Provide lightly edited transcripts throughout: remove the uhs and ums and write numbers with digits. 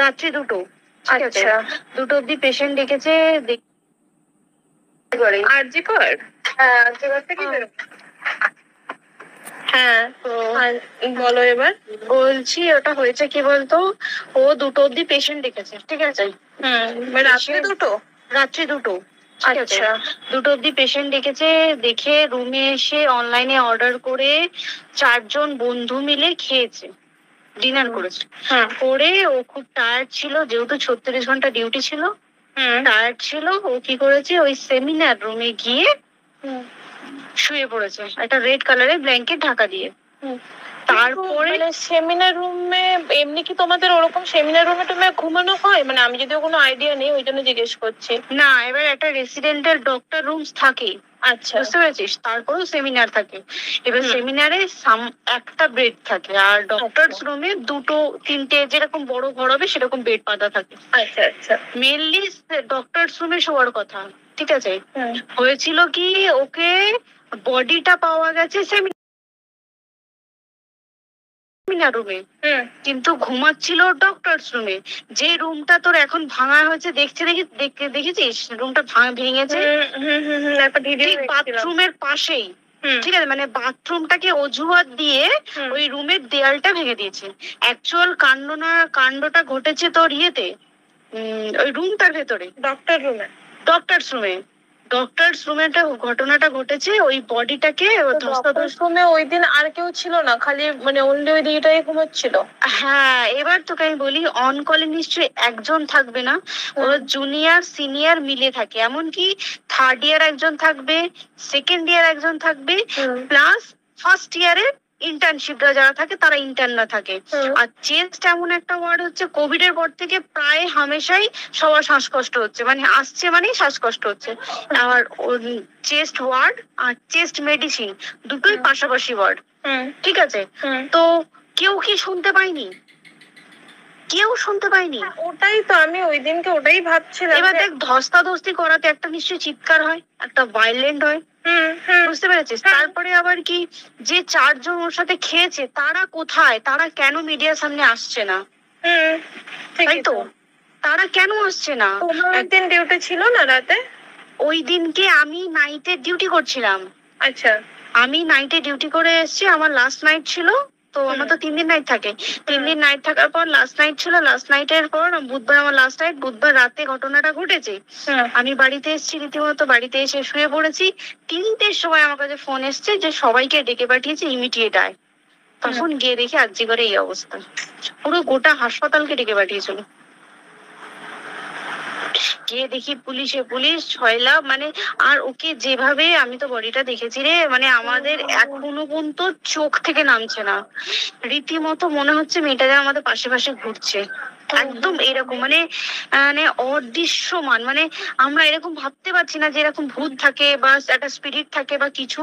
রাত্রি 2টো। ঠিক আছে, আচ্ছা 2টো অব্দি পেশেন্ট ডেকেছে। আরজিকর? হ্যাঁ আরজিকর থেকে হ্যাঁ তো বলো এবার। বলছি ওটা হয়েছে কি বলতো, ও 2টো অব্দি পেশেন্ট ডেকেছে। ঠিক আছে, রাত্রে 2টো? রাত্রি 2টো। ঠিক আছে, আচ্ছা 2টো অব্দি পেশেন্ট ডেকেছে। দেখে রুমে এসে অনলাইনে অর্ডার করে 4জন বন্ধু মিলে খেয়েছে, ডিনার করেছে। করে ও খুব টায়ার্ড ছিল, যেহেতু 36 ঘন্টা ডিউটি ছিল, টায়ার্ড ছিল। ও কি করেছে, ওই সেমিনার রুমে গিয়ে শুয়ে পড়েছে একটা রেড কালারের ব্ল্যাঙ্কেট ঢাকা দিয়ে। তারপরে সেমিনার রুমে এমনি কি তোমাদের ওরকম সেমিনার রুমে তুমি ঘুমানো হয়? মানে আমি যদিও কোনো আইডিয়া নেই, ওই জন্য জিজ্ঞেস করছি। না, এবার একটা রেসিডেন্টাল ডক্টর রুমস থাকে, আচ্ছা বুঝতে পেরেছিস, তারপরেও সেমিনার থাকে। এবার সেমিনারে একটা বেড থাকে, আর ডক্টরস রুমে 2-3টে যেরকম বড় ঘর হবে সেরকম বেড পাতা থাকে। আচ্ছা আচ্ছা মেনলি ডক্টরস রুমে শোয়ার কথা। ঠিক আছে, হয়েছিল কি, ওকে বডিটা পাওয়া গেছে সেমিনার রুমে, কিন্তু ঘুমাচ্ছিল ডক্টরস রুমে। যে রুমটা তোর এখন ভাঙা হয়েছে, দেখেছিস রুমটা ভেঙেছে ঠিক বাথরুমের পাশেই। ঠিক আছে, মানে বাথরুমটাকে অজুহাত দিয়ে ওই রুমের দেয়ালটা ভেঙে দিয়েছে। অ্যাকচুয়াল কাণ্ডটা ঘটেছে তোর ইয়েতে, ওই রুমটার ভেতরে, ডক্টরস রুমে ঘটনাটা ঘটেছে। ওই বডিটাকে রুমে ওই দিন আর কেউ ছিল না, খালি মানে অনলি ওই দিকটাই ঘুমাচ্ছিল? হ্যাঁ, এবার তোকে আমি বলি, অন কলে নিশ্চয়ই একজন থাকবে না, ওরা জুনিয়র সিনিয়র মিলে থাকে। এমনকি থার্ড ইয়ার একজন থাকবে, সেকেন্ড ইয়ার একজন থাকবে, প্লাস ফার্স্ট ইয়ারের ইন্টার্নশিপরা যারা থাকে তারা ইন্টার্নরা থাকে। আর চেস্ট এমন একটা ওয়ার্ড হচ্ছে, কোভিড এর পর থেকে প্রায় হামেশাই সবার শ্বাসকষ্ট হচ্ছে, মানে আসছে মানেই শ্বাসকষ্ট হচ্ছে। আর চেস্ট ওয়ার্ড আর চেস্ট মেডিসিন দুটোই পাশাপাশি ওয়ার্ড। ঠিক আছে, তো কেউ কি শুনতে পায়নি? কেউ শুনতে পায়নি। ওটাই তো আমি ওই দিনকে ওটাই ভাবছিলাম। এবার দেখ, ধস্তাধস্তি করাতে একটা নিশ্চয়ই চিৎকার হয়, একটা ভায়োলেন্ট হয়, বুঝতে পেরেছিস? তারপরে আবার কি, যে 4জন ওর সাথে খেয়েছে তারা কোথায়, তারা কেন মিডিয়ার সামনে আসছে না? তাই তো, তারা কেন আসছে না? তোমার ওই দিন ডিউটি ছিল না রাতে? ওই দিনকে আমি নাইটে ডিউটি করছিলাম। আচ্ছা, আমি নাইটে ডিউটি করে এসেছি, আমার লাস্ট নাইট ছিল। তো আমার তো 3 দিন নাইট থাকে, 3 দিন নাইট থাকার পর লাস্ট নাইট ছিল। লাস্ট নাইটের পর বুধবার আমার লাস্ট নাইট, বুধবার রাতে ঘটনাটা ঘটেছে। আমি বাড়িতে এসেছি, রীতিমতো বাড়িতে এসে শুয়ে পড়েছি। 3টের সময় আমার কাছে ফোন এসছে যে সবাইকে ডেকে পাঠিয়েছে, ইমিডিয়েট আয়। তখন গিয়ে দেখি আরজিকরে এই অবস্থা, পুরো গোটা হাসপাতালকে ডেকে পাঠিয়েছিল। গিয়ে দেখি পুলিশ ছয়লা, মানে আর ওকে যেভাবে, আমি তো বডিটা দেখেছি রে, মানে আমাদের এখনো পর্যন্ত চোখ থেকে নামছে না। রীতিমতো মনে হচ্ছে মেয়েটা যেন আমাদের পাশে পাশে ঘুরছে, একদম এরকম, মানে মানে অদৃশ্যমান। মানে আমরা এরকম ভাবতে পারছি না যে এরকম ভূত থাকে বা একটা স্পিরিট থাকে বা কিছু।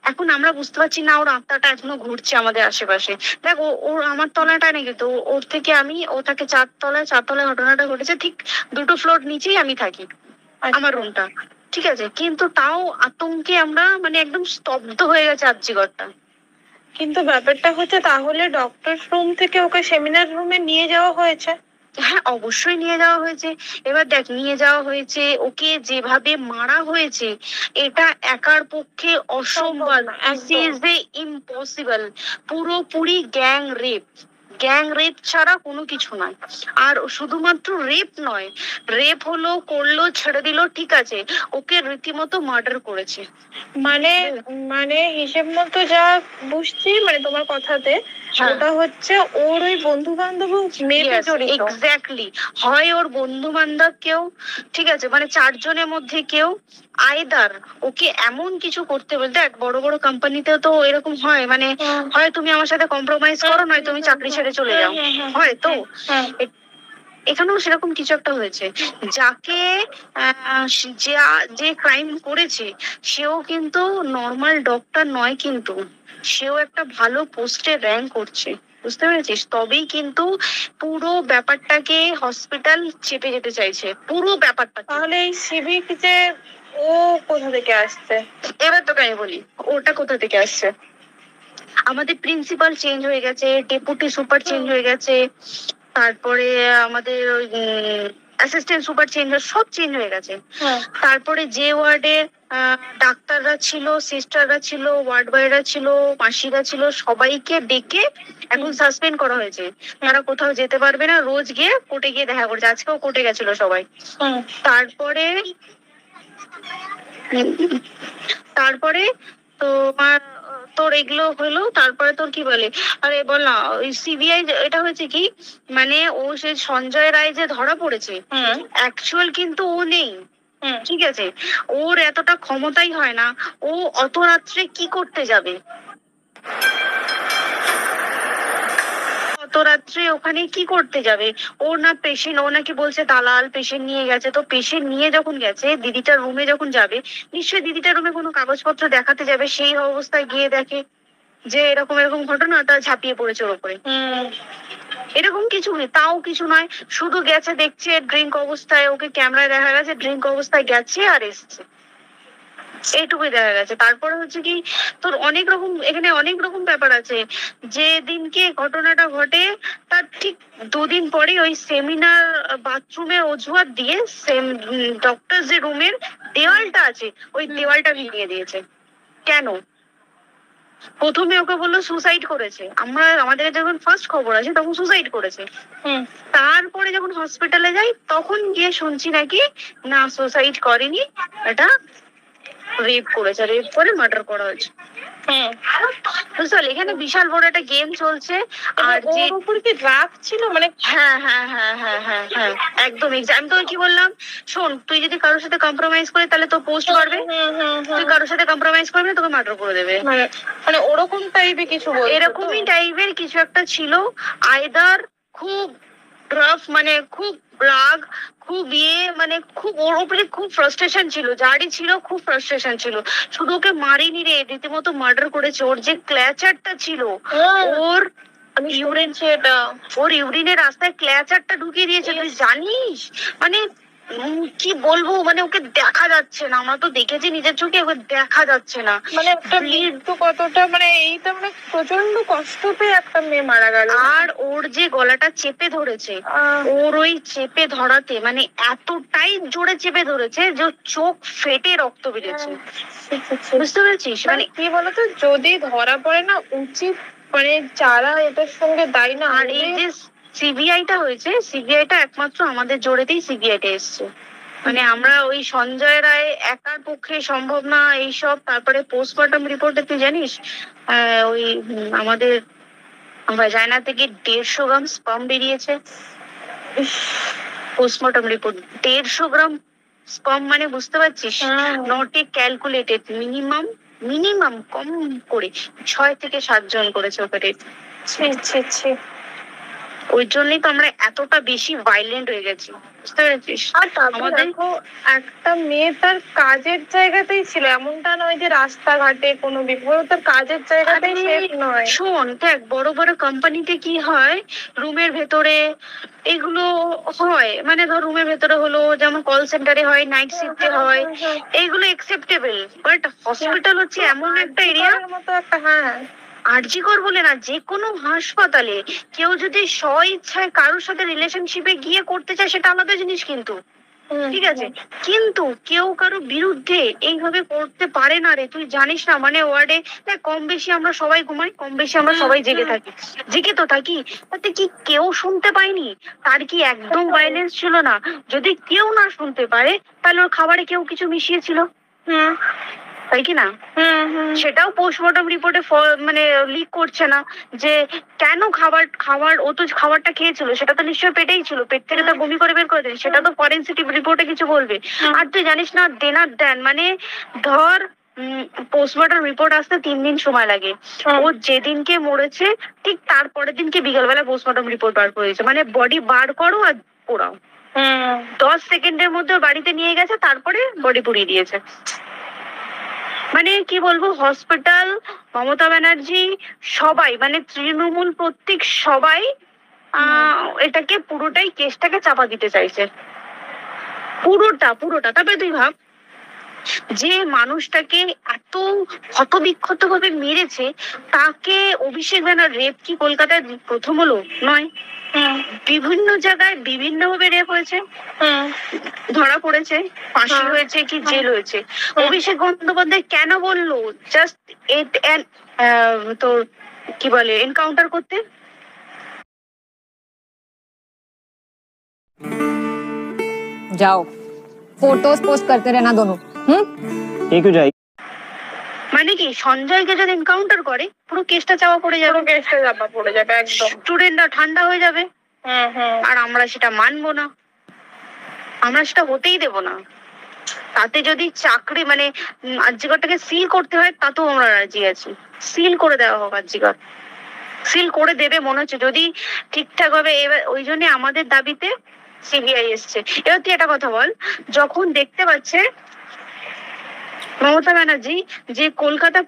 এখন আমরা বুঝতে পারছি না, ওর আত্মাটা এখনো ঘুরছে আমাদের আশেপাশে। দেখ, ওর আমার তলাটা নেই, কিন্তু ওর থেকে ও থাকে 4তলায় ঘটনাটা ঘটেছে। ঠিক 2টো ফ্লোর নিচেই আমি থাকি, আমার রুমটা। ঠিক আছে, কিন্তু তাও আতঙ্কে আমরা মানে একদম স্তব্ধ হয়ে গেছে আরজিকরটা। কিন্তু ব্যাপারটা হচ্ছে, তাহলে ডক্টর রুম থেকে ওকে সেমিনার রুমে নিয়ে যাওয়া হয়েছে? হ্যাঁ, অবশ্যই নিয়ে যাওয়া হয়েছে। এবার দেখ, নিয়ে যাওয়া হয়েছে, ওকে যেভাবে মারা হয়েছে এটা একার পক্ষে অসম্ভব, ইম্পসিবল। পুরোপুরি গ্যাং রেপ ছাড়া কোনো কিছু নয়। আর শুধুমাত্র রেপ নয়, রেপ হলো, করলো, ছেড়ে দিল, ঠিক আছে, ওকে রীতিমতো মার্ডার করেছে। মানে মানে হিসেব মতো যা বুঝছি, মানে তোমার কথাতে ওটা হচ্ছে ওর ওই বন্ধু বান্ধব মেয়েটা জড়িত। এক্স্যাক্টলি, হয় ওর বন্ধু বান্ধব কেউ, ঠিক আছে, মানে 4জনের মধ্যে কেউ, আইদার ওকে এমন কিছু করতে বলতে। দেখ, বড় বড় কোম্পানিতেও তো এরকম হয়, মানে হয় তুমি আমার সাথে কম্প্রোমাইজ করো, নয় তুমি চাকরি ছেড়ে চলে যাও, হয় তো। এখানেও সেরকম কিছু একটা হয়েছে। যাকে যে ক্রাইম করেছে সেও কিন্তু নর্মাল ডক্টর নয়, কিন্তু সেও একটা ভালো পোস্টে র্যাঙ্ক করছে, বুঝতে পেরেছিস? তবেই কিন্তু পুরো ব্যাপারটাকে হসপিটাল চেপে যেতে চাইছে, পুরো ব্যাপারটা। তাহলে এই সিভিক যে ও কোথা থেকে আসছে? এবার তোকে আমি বলি ওটা কোথা থেকে আসছে। আমাদের প্রিন্সিপাল চেঞ্জ হয়ে গেছে, ডেপুটি সুপার চেঞ্জ হয়ে গেছে, তারপরে আমাদের ওই অ্যাসিস্ট্যান্ট সুপার চেঞ্জ, সব চেঞ্জ হয়ে গেছে। তারপরে যে ওয়ার্ডের ডাক্তাররা ছিল, সিস্টাররা ছিল, ওয়ার্ড বয়রা ছিল, মাসিরা ছিল, সবাইকে ডেকে এখন সাসপেন্ড করা হয়েছে। তারা কোথাও যেতে পারবে না, রোজ গিয়ে কোর্টে গিয়ে দেখা করছে। আজকেও কোর্টে গেছিল সবাই। তারপরে তারপরে তোমার তোর এগুলো হলো। তারপরে তোর কি বলে, আরে বল না, ওই সিবিআই এটা হয়েছে কি, মানে ও সে সঞ্জয় রায় যে ধরা পড়েছে, অ্যাকচুয়াল কিন্তু ও নেই, ঠিক আছে? ওর এতটা ক্ষমতাই হয় না, ও অত রাত্রে কি করতে যাবে? অত রাত্রে ওখানে কি করতে যাবে? ও না পেশেন্ট, ও নাকি বলছে দালাল পেশেন্ট নিয়ে গেছে। তো পেশেন্ট নিয়ে যখন গেছে, দিদিটার রুমে যখন যাবে, নিশ্চয়ই দিদিটার রুমে কোনো কাগজপত্র দেখাতে যাবে। সেই অবস্থায় গিয়ে দেখে যে এরকম এরকম ঘটনা, তা ঝাঁপিয়ে পড়েছে ওর উপরে। এরকম কিছু নেই, তাও কিছু নয়, শুধু গেছে দেখছে ড্রিঙ্ক অবস্থায়, ওকে ক্যামেরায় দেখা গেছে ড্রিঙ্ক অবস্থায় গেছে আর এসছে, এইটুকুই দেখা গেছে। তারপরে হচ্ছে কি, তোর অনেক রকম এখানে অনেক রকম ব্যাপার আছে। যে দিনকে ঘটনাটা ঘটে তার ঠিক দুদিন পরে ওই সেমিনার বাথরুমের অজুহাত দিয়ে ডক্টর যে রুমের দেওয়ালটা আছে, ওই দেওয়ালটা ভেঙে দিয়েছে। কেন? প্রথমে ওকে বললো সুসাইড করেছে, আমাদের যখন ফার্স্ট খবর আছে তখন সুসাইড করেছে। তারপরে যখন হসপিটালে যাই তখন গিয়ে শুনছি নাকি না, সুসাইড করেনি, এটা রেপ করেছে, রেপ করে মার্ডার করা হয়েছে। বুঝতে এখানে বিশাল বড় একটা গেম চলছে। আর যে উপর কি রাগ ছিল, মানে হ্যাঁ হ্যাঁ হ্যাঁ হ্যাঁ হ্যাঁ হ্যাঁ একদম। আমি তোকে কি বললাম, শোন, তুই যদি কারোর সাথে কম্প্রোমাইজ করে তাহলে তো পোস্ট করবে, তুই কারোর সাথে কম্প্রোমাইজ করবি না, তোকে মার্ডার করে দেবে। মানে ওরকম টাইপের কিছু, এরকমই টাইপের কিছু একটা ছিল। আইদার খুব রাফ, মানে খুব রাগ, খুব মানে খুব ওর উপরে খুব ফ্রাস্ট্রেশন ছিল, যারই ছিল খুব ফ্রাস্ট্রেশন ছিল। শুধু ওকে মারিনি রে, রীতিমতো মার্ডার করেছে। ওর যে ক্ল্যাচারটা ছিল, ওর ইউরিন, সেটা ওর ইউরিনের রাস্তায় ক্ল্যাচারটা ঢুকিয়ে দিয়েছে, তুই জানিস? মানে কি বলবো, মানে ওকে দেখা যাচ্ছে না, আমরা তো দেখেছি নিজের চোখে, ওকে দেখা যাচ্ছে না। মানে একটা মৃত্যু কতটা, মানে এইটা মানে প্রচন্ড কষ্ট পেয়ে একটা মেয়ে মারা গেল। আর ওর যে গলাটা চেপে ধরেছে, ওর ওই চেপে ধরাতে মানে এতটাই জোরে চেপে ধরেছে যে চোখ ফেটে রক্ত বেরিয়েছে। বুঝতে পেরেছিস? মানে কি বলতো, যদি ধরা পড়ে না, উচিত মানে যারা এটার সঙ্গে দায়ী না। আর এই যে সিবিআইটা হয়েছে, সিবিআইটা একমাত্র আমাদের জোরেতেই সিবিআইটা এসছে। মানে আমরা ওই সঞ্জয় রায় একার পক্ষে সম্ভব না এইসব। তারপরে পোস্টমর্টম রিপোর্টে তুই জানিস ওই আমাদের ভাজাইনা থেকে 150 গ্রাম স্পাম বেরিয়েছে। পোস্টমর্টম রিপোর্ট 150 গ্রাম স্পাম, মানে বুঝতে পারছিস? Not a calculated, minimum minimum কম করে 6 থেকে 7 জন করেছে ওকে। ওই জন্যই তো আমরা এতটা বেশি ভাইলেন্ট হয়ে গেছি, বুঝতে পেরেছিস? আর আমাদের একটা মেয়ে তার কাজের জায়গাতেই ছিল, এমনটা নয় যে রাস্তাঘাটে কোনো বিপদ, তার কাজের জায়গাতেই সেফ নয়। শোন দেখ, বড় বড় কোম্পানিতে কি হয়, রুমের ভেতরে এগুলো হয়, মানে ধর রুমের ভেতরে হলো, যেমন কল সেন্টারে হয়, নাইট শিফটে হয়, এইগুলো একসেপ্টেবল। বাট হসপিটাল হচ্ছে এমন একটা এরিয়া মতো একটা, হ্যাঁ আরজিকর বলে না, যে কোনো হাসপাতালে কেউ যদি স্ব ইচ্ছায় কারোর সাথে রিলেশনশিপে গিয়ে করতে চায় সেটা আলাদা জিনিস, কিন্তু ঠিক আছে, কিন্তু কেউ কারো বিরুদ্ধে এইভাবে করতে পারে না রে। তুই জানিস না, মানে ওয়ার্ডে কম বেশি আমরা সবাই ঘুমাই, কম বেশি আমরা সবাই জেগে থাকি, জেগে তো থাকি, তাতে কি কেউ শুনতে পায়নি? তার কি একদম ভাইলেন্স ছিল না? যদি কেউ না শুনতে পারে তাহলে ওর খাবারে কেউ কিছু মিশিয়েছিল, তাই কি না? সেটাও পোস্টমর্টম রিপোর্টে মানে লিক করছে না যে কেন খাবার ও তো খাবারটা খেয়েছিল, সেটা তো নিশ্চয়ই পেটেই ছিল, পেট থেকে তো বমি করে বের করে দেয়, সেটা তো ফরেনসিক রিপোর্টে কিছু বলবে। আর তুই জানিস না, দেনার দেন, মানে ধর পোস্টমর্টম রিপোর্ট আসতে 3 দিন সময় লাগে। ও যেদিনকে মরেছে ঠিক তারপরের দিনকে বিকেলবেলা পোস্টমর্টম রিপোর্ট বার করে দিয়েছে, মানে বডি বার করো আর পোড়াও। 10 সেকেন্ডের মধ্যে বাড়িতে নিয়ে গেছে, তারপরে বডি পুড়িয়ে দিয়েছে। মানে কি বলবো, হসপিটাল, মমতা ব্যানার্জি, সবাই, মানে তৃণমূল প্রত্যেক সবাই এটাকে পুরোটাই কেসটাকে চাপা দিতে চাইছে, পুরোটা। তবে তুই ভাব, যে মানুষটাকে এত ক্ষতবিক্ষত ভাবে মেরেছে, তাকে অভিষেক ব্যানার রেপ কি কলকাতায় প্রথম হলো? নয়। বিভিন্ন জায়গায় বিভিন্ন ভাবে রেপ হয়েছে, ধরা পড়েছে, ফাঁসি হয়েছে কি জেল হয়েছে। অভিষেক বন্দ্যোপাধ্যায় কেন বললো জাস্ট তোর কি বলে এনকাউন্টার করতে? जाओ फोटोज पोस्ट करते रहना दोनों। ये क्यों जाएगी? মানে কি সঞ্জয়কে যদি এনকাউন্টার করে পুরো কেসটা চাপা পড়ে যাবে, একদম। স্টুডেন্টরা ঠান্ডা হয়ে যাবে, আর আমরা সেটা মানবো না, আমরা সেটা হতেই দেব না। তাতে যদি চাকরি মানে আরজিকরটাকে সিল করতে হয় তাতেও আমরা রাজি আছি, সিল করে দেওয়া হোক আরজিকর, সিল করে দেবে মনে হচ্ছে যদি ঠিকঠাক ভাবে। এবার ওই জন্য আমাদের দাবিতে সিবিআই এসছে। এবার তুই একটা কথা বল, যখন দেখতে পাচ্ছে মমতা ব্যানার্জি যে কলকাতা